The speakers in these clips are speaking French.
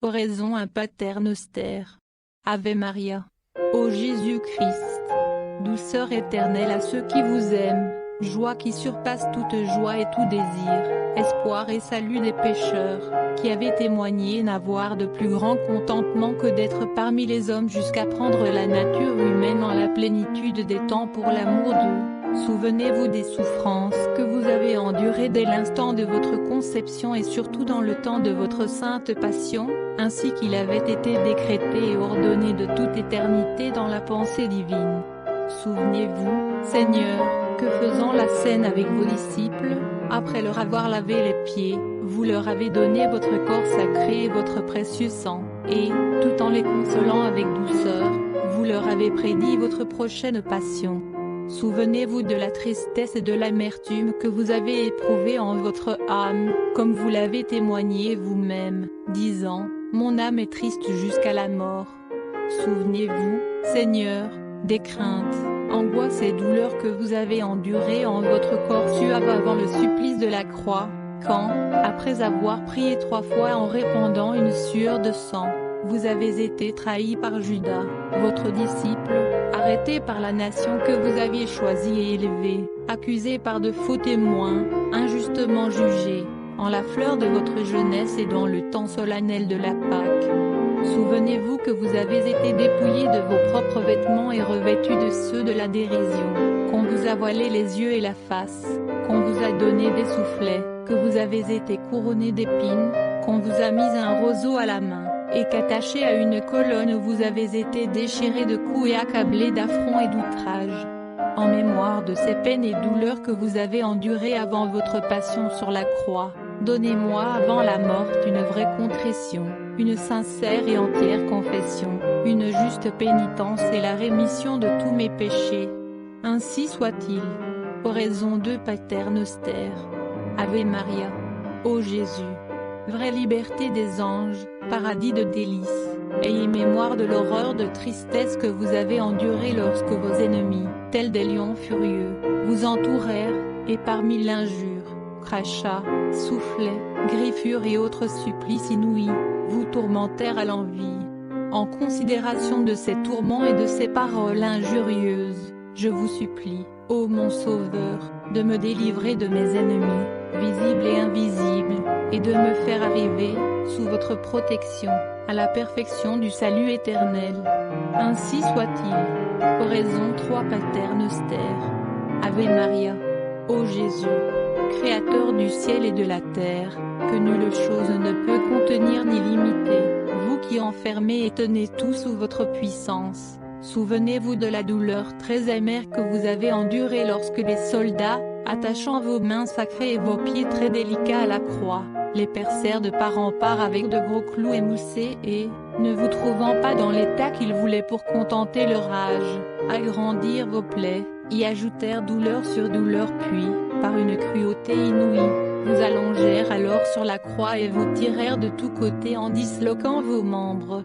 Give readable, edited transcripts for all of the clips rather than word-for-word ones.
oraison un Pater Noster. Ave Maria. Ô Jésus-Christ, douceur éternelle à ceux qui vous aiment, joie qui surpasse toute joie et tout désir, espoir et salut des pécheurs, qui avaient témoigné n'avoir de plus grand contentement que d'être parmi les hommes jusqu'à prendre la nature humaine en la plénitude des temps pour l'amour d'eux. Souvenez-vous des souffrances que vous avez endurées dès l'instant de votre conception et surtout dans le temps de votre sainte passion, ainsi qu'il avait été décrété et ordonné de toute éternité dans la pensée divine. Souvenez-vous, Seigneur, que faisant la scène avec vos disciples, après leur avoir lavé les pieds, vous leur avez donné votre corps sacré et votre précieux sang, et, tout en les consolant avec douceur, vous leur avez prédit votre prochaine passion. Souvenez-vous de la tristesse et de l'amertume que vous avez éprouvée en votre âme, comme vous l'avez témoigné vous-même, disant, « Mon âme est triste jusqu'à la mort ». Souvenez-vous, Seigneur, des craintes, angoisses et douleurs que vous avez endurées en votre corps suave avant le supplice de la croix, quand, après avoir prié 3 fois en répandant une sueur de sang, vous avez été trahi par Judas, votre disciple, arrêté par la nation que vous aviez choisie et élevée, accusé par de faux témoins, injustement jugé, en la fleur de votre jeunesse et dans le temps solennel de la Pâque. Souvenez-vous que vous avez été dépouillé de vos propres vêtements et revêtus de ceux de la dérision, qu'on vous a voilé les yeux et la face, qu'on vous a donné des soufflets, que vous avez été couronné d'épines, qu'on vous a mis un roseau à la main, et qu'attaché à une colonne vous avez été déchiré de coups et accablé d'affronts et d'outrages. En mémoire de ces peines et douleurs que vous avez endurées avant votre passion sur la croix, donnez-moi avant la mort une vraie contrition, une sincère et entière confession, une juste pénitence et la rémission de tous mes péchés. Ainsi soit-il. Oraison de Pater Noster. Ave Maria. Ô Jésus, vraie liberté des anges, paradis de délices, ayez mémoire de l'horreur de tristesse que vous avez endurée lorsque vos ennemis, tels des lions furieux, vous entourèrent, et parmi l'injure, crachats, soufflets, griffures et autres supplices inouïs, vous tourmentèrent à l'envi. En considération de ces tourments et de ces paroles injurieuses, je vous supplie, ô mon Sauveur, de me délivrer de mes ennemis, visibles et invisibles, et de me faire arriver, sous votre protection, à la perfection du salut éternel. Ainsi soit-il. Oraison 3 Pater Noster. Ave Maria. Ô Jésus, Créateur du ciel et de la terre, que nulle chose ne peut contenir ni limiter, vous qui enfermez et tenez tout sous votre puissance, souvenez-vous de la douleur très amère que vous avez endurée lorsque les soldats, attachant vos mains sacrées et vos pieds très délicats à la croix, les percèrent de part en part avec de gros clous émoussés et, ne vous trouvant pas dans l'état qu'ils voulaient pour contenter leur rage, agrandir vos plaies, y ajoutèrent douleur sur douleur puis, par une cruauté inouïe, vous allongèrent alors sur la croix et vous tirèrent de tous côtés en disloquant vos membres.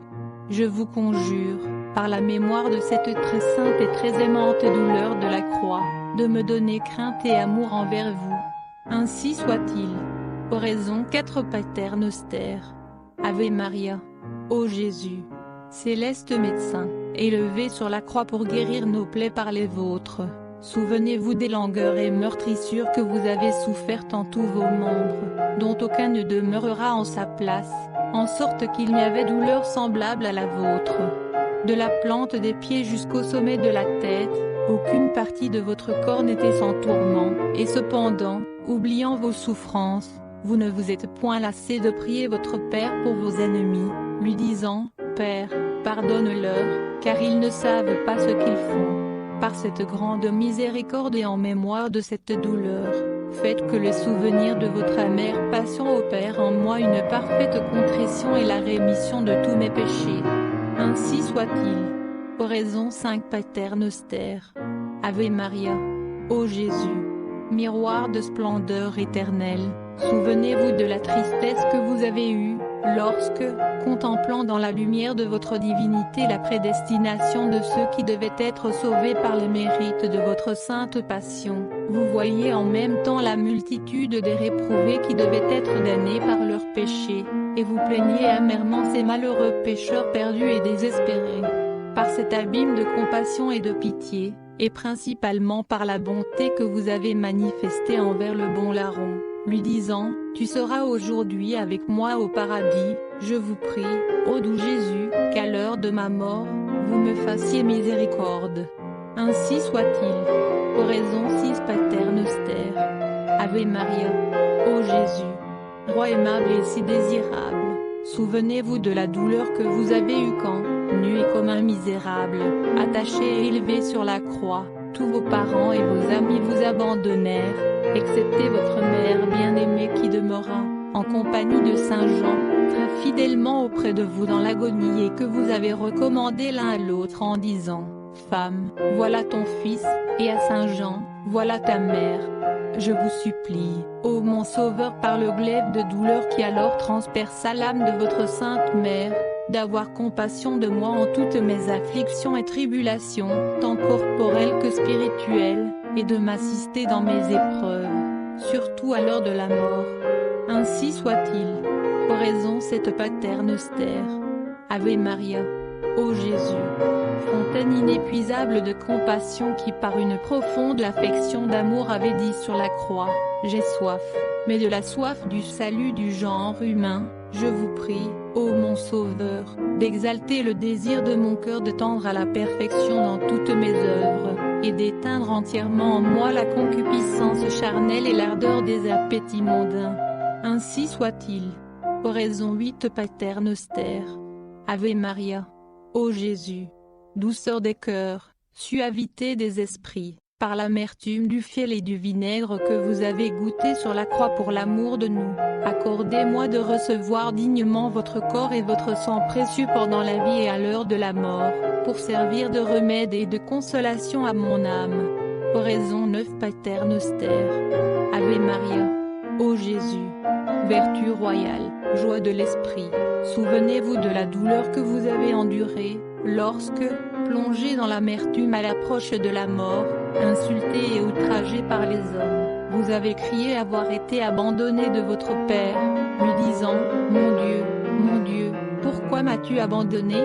Je vous conjure, par la mémoire de cette très sainte et très aimante douleur de la croix, de me donner crainte et amour envers vous. Ainsi soit-il. Oraison 4 Pater Noster. Ave Maria. Ô Jésus, céleste médecin, élevé sur la croix pour guérir nos plaies par les vôtres, souvenez-vous des langueurs et meurtrissures que vous avez souffertes en tous vos membres, dont aucun ne demeurera en sa place, en sorte qu'il n'y avait douleur semblable à la vôtre. De la plante des pieds jusqu'au sommet de la tête, aucune partie de votre corps n'était sans tourment, et cependant, oubliant vos souffrances, vous ne vous êtes point lassé de prier votre Père pour vos ennemis, lui disant, « Père, pardonne-leur, car ils ne savent pas ce qu'ils font. » Par cette grande miséricorde et en mémoire de cette douleur, faites que le souvenir de votre amère passion opère en moi une parfaite contrition et la rémission de tous mes péchés. Ainsi soit-il. Oraison 5 Pater Noster. Ave Maria. Ô Jésus, miroir de splendeur éternelle, souvenez-vous de la tristesse que vous avez eue, lorsque, contemplant dans la lumière de votre divinité la prédestination de ceux qui devaient être sauvés par les mérites de votre sainte passion, vous voyez en même temps la multitude des réprouvés qui devaient être damnés par leurs péchés, et vous plaignez amèrement ces malheureux pécheurs perdus et désespérés. Par cet abîme de compassion et de pitié, et principalement par la bonté que vous avez manifestée envers le bon larron, lui disant, « Tu seras aujourd'hui avec moi au paradis », je vous prie, ô doux Jésus, qu'à l'heure de ma mort, vous me fassiez miséricorde. Ainsi soit-il. Oraison 6 Pater Noster. Ave Maria. Ô Jésus, roi aimable et si désirable, souvenez-vous de la douleur que vous avez eue quand, nu et comme un misérable, attaché et élevé sur la croix, tous vos parents et vos amis vous abandonnèrent, excepté votre mère bien-aimée qui demeura, en compagnie de Saint Jean, très fidèlement auprès de vous dans l'agonie et que vous avez recommandé l'un à l'autre en disant, « Femme, voilà ton fils », et à Saint Jean, « Voilà ta mère ». Je vous supplie, ô mon Sauveur par le glaive de douleur qui alors transperça l'âme de votre sainte mère, d'avoir compassion de moi en toutes mes afflictions et tribulations, tant corporelles que spirituelles, et de m'assister dans mes épreuves, surtout à l'heure de la mort. Ainsi soit-il. Oraison 7 Pater Noster. Ave Maria. Ô Jésus, fontaine inépuisable de compassion qui par une profonde affection d'amour avait dit sur la croix, « J'ai soif », mais de la soif du salut du genre humain, je vous prie, ô mon Sauveur, d'exalter le désir de mon cœur de tendre à la perfection dans toutes mes œuvres, et d'éteindre entièrement en moi la concupiscence charnelle et l'ardeur des appétits mondains. Ainsi soit-il. Oraison 8 Pater Noster. Ave Maria. Ô Jésus, douceur des cœurs, suavité des esprits, par l'amertume du fiel et du vinaigre que vous avez goûté sur la croix pour l'amour de nous, accordez-moi de recevoir dignement votre corps et votre sang précieux pendant la vie et à l'heure de la mort, pour servir de remède et de consolation à mon âme. Oraison 9 Pater Noster. Ave Maria. Ô Jésus, vertu royale, joie de l'esprit, souvenez-vous de la douleur que vous avez endurée, lorsque, plongé dans l'amertume à l'approche de la mort, insulté et outragé par les hommes, vous avez crié avoir été abandonné de votre Père, lui disant, « Mon Dieu, pourquoi m'as-tu abandonné ?»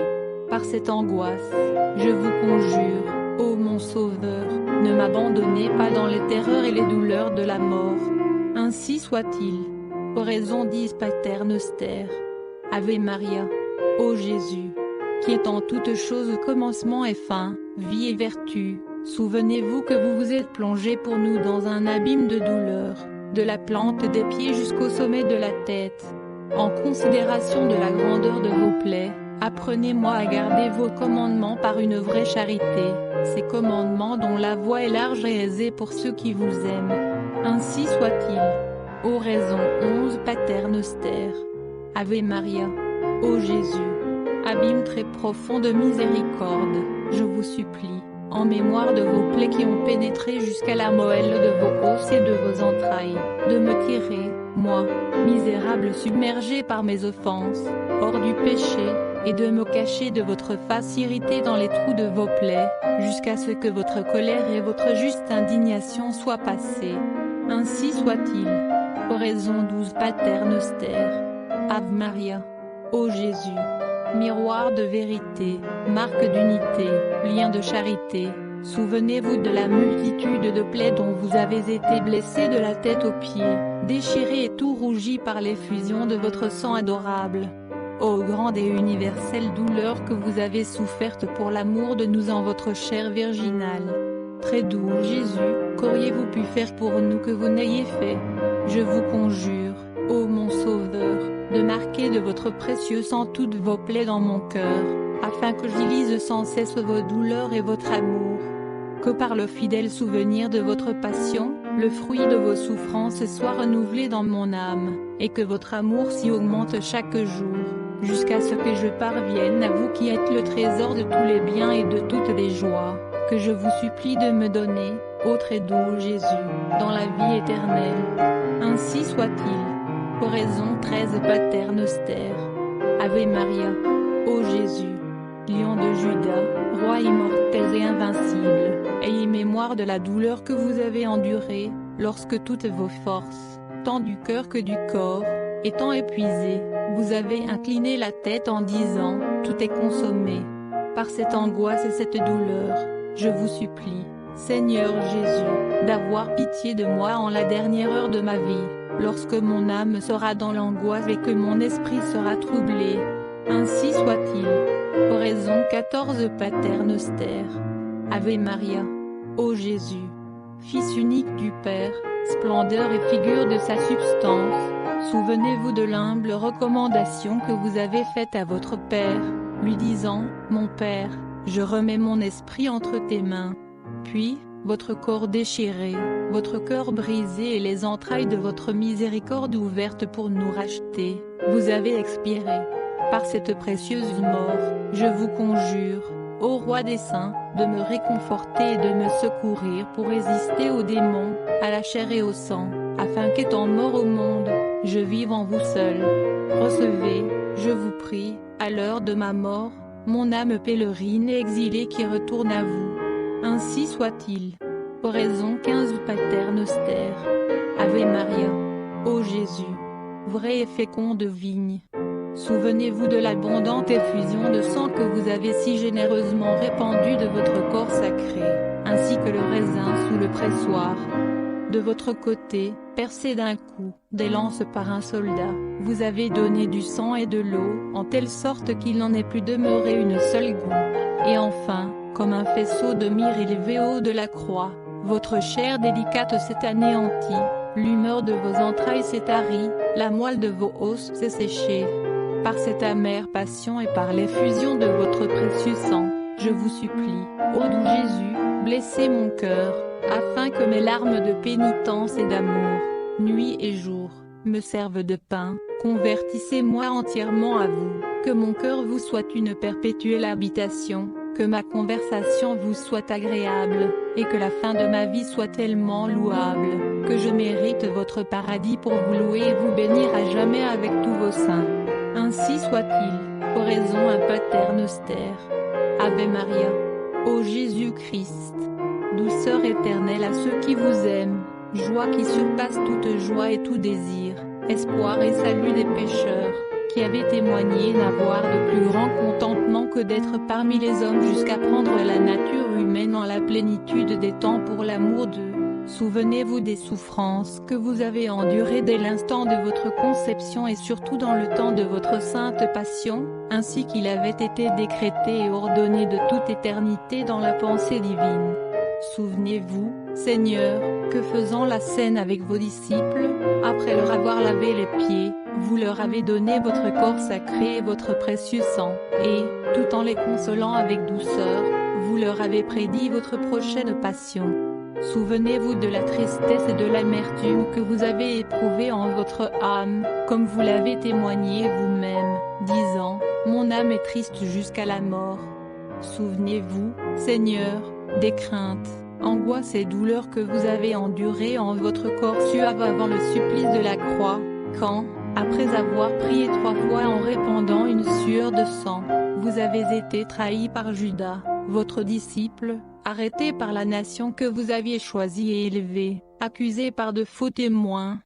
Par cette angoisse, je vous conjure, ô mon Sauveur, ne m'abandonnez pas dans les terreurs et les douleurs de la mort. Ainsi soit-il. Oraison 10 Pater Noster. Ave Maria. Ô Jésus, qui est en toutes choses commencement et fin, vie et vertu, souvenez-vous que vous vous êtes plongé pour nous dans un abîme de douleur, de la plante des pieds jusqu'au sommet de la tête. En considération de la grandeur de vos plaies, apprenez-moi à garder vos commandements par une vraie charité, ces commandements dont la voie est large et aisée pour ceux qui vous aiment. Ainsi soit-il. Oraison 11 Pater Noster. Ave Maria. Ô Jésus, abîme très profond de miséricorde, je vous supplie, en mémoire de vos plaies qui ont pénétré jusqu'à la moelle de vos os et de vos entrailles, de me tirer, moi, misérable submergé par mes offenses, hors du péché, et de me cacher de votre face irritée dans les trous de vos plaies, jusqu'à ce que votre colère et votre juste indignation soient passées. Ainsi soit-il. Oraison 12 Pater Noster. Ave Maria. Ô Jésus, miroir de vérité, marque d'unité, lien de charité, souvenez-vous de la multitude de plaies dont vous avez été blessé de la tête aux pieds, déchiré et tout rougi par l'effusion de votre sang adorable. Ô grande et universelle douleur que vous avez soufferte pour l'amour de nous en votre chair virginale. Très doux Jésus, qu'auriez-vous pu faire pour nous que vous n'ayez fait? Je vous conjure, ô mon Sauveur, de marquer de votre précieux sang toutes vos plaies dans mon cœur, afin que j'y lise sans cesse vos douleurs et votre amour. Que par le fidèle souvenir de votre passion, le fruit de vos souffrances soit renouvelé dans mon âme, et que votre amour s'y augmente chaque jour, jusqu'à ce que je parvienne à vous qui êtes le trésor de tous les biens et de toutes les joies, que je vous supplie de me donner, ô très doux Jésus, dans la vie éternelle. Ainsi soit-il. Oraison 13 Pater Noster. Ave Maria. Ô Jésus, Lion de Juda, Roi immortel et invincible, ayez mémoire de la douleur que vous avez endurée, lorsque toutes vos forces, tant du cœur que du corps, Étant épuisé, vous avez incliné la tête en disant, tout est consommé. Par cette angoisse et cette douleur, je vous supplie, Seigneur Jésus, d'avoir pitié de moi en la dernière heure de ma vie, lorsque mon âme sera dans l'angoisse et que mon esprit sera troublé. Ainsi soit-il. Oraison 14 Pater Noster. Ave Maria. Ô Jésus, Fils unique du Père, splendeur et figure de sa substance, souvenez-vous de l'humble recommandation que vous avez faite à votre Père, lui disant, mon Père, je remets mon esprit entre tes mains. Puis, votre corps déchiré, votre cœur brisé et les entrailles de votre miséricorde ouvertes pour nous racheter, vous avez expiré. Par cette précieuse mort, je vous conjure, ô Roi des saints, de me réconforter et de me secourir pour résister aux démons, à la chair et au sang, afin qu'étant mort au monde, je vive en vous seul. Recevez, je vous prie, à l'heure de ma mort, mon âme pèlerine et exilée qui retourne à vous. Ainsi soit-il. Oraison 15 Pater Noster. Ave Maria. Ô Jésus, vraie et féconde vigne, souvenez-vous de l'abondante effusion de sang que vous avez si généreusement répandue de votre corps sacré, ainsi que le raisin sous le pressoir. De votre côté, percé d'un coup, des lances par un soldat, vous avez donné du sang et de l'eau, en telle sorte qu'il n'en est plus demeuré une seule goutte. Et enfin, comme un faisceau de myrrhe élevé haut de la croix, votre chair délicate s'est anéantie, l'humeur de vos entrailles s'est tarie, la moelle de vos os s'est séchée. Par cette amère passion et par l'effusion de votre précieux sang, je vous supplie, ô doux Jésus, blessez mon cœur, afin que mes larmes de pénitence et d'amour, nuit et jour, me servent de pain. Convertissez-moi entièrement à vous, que mon cœur vous soit une perpétuelle habitation, que ma conversation vous soit agréable, et que la fin de ma vie soit tellement louable, que je mérite votre paradis pour vous louer et vous bénir à jamais avec tous vos saints. Ainsi soit-il. Oraison à Pater Noster. Ave Maria. Ô Jésus-Christ, douceur éternelle à ceux qui vous aiment, joie qui surpasse toute joie et tout désir, espoir et salut des pécheurs, qui avaient témoigné n'avoir de plus grand contentement que d'être parmi les hommes jusqu'à prendre la nature humaine en la plénitude des temps pour l'amour d'eux. Souvenez-vous des souffrances que vous avez endurées dès l'instant de votre conception et surtout dans le temps de votre sainte passion, ainsi qu'il avait été décrété et ordonné de toute éternité dans la pensée divine. Souvenez-vous, Seigneur, que faisant la scène avec vos disciples, après leur avoir lavé les pieds, vous leur avez donné votre corps sacré et votre précieux sang, et, tout en les consolant avec douceur, vous leur avez prédit votre prochaine passion. Souvenez-vous de la tristesse et de l'amertume que vous avez éprouvée en votre âme, comme vous l'avez témoigné vous-même, disant, mon âme est triste jusqu'à la mort. Souvenez-vous, Seigneur, des craintes, angoisses et douleurs que vous avez endurées en votre corps suave avant le supplice de la croix, quand, après avoir prié 3 fois en répandant une sueur de sang, vous avez été trahi par Judas, votre disciple, arrêté par la nation que vous aviez choisie et élevée, accusé par de faux témoins,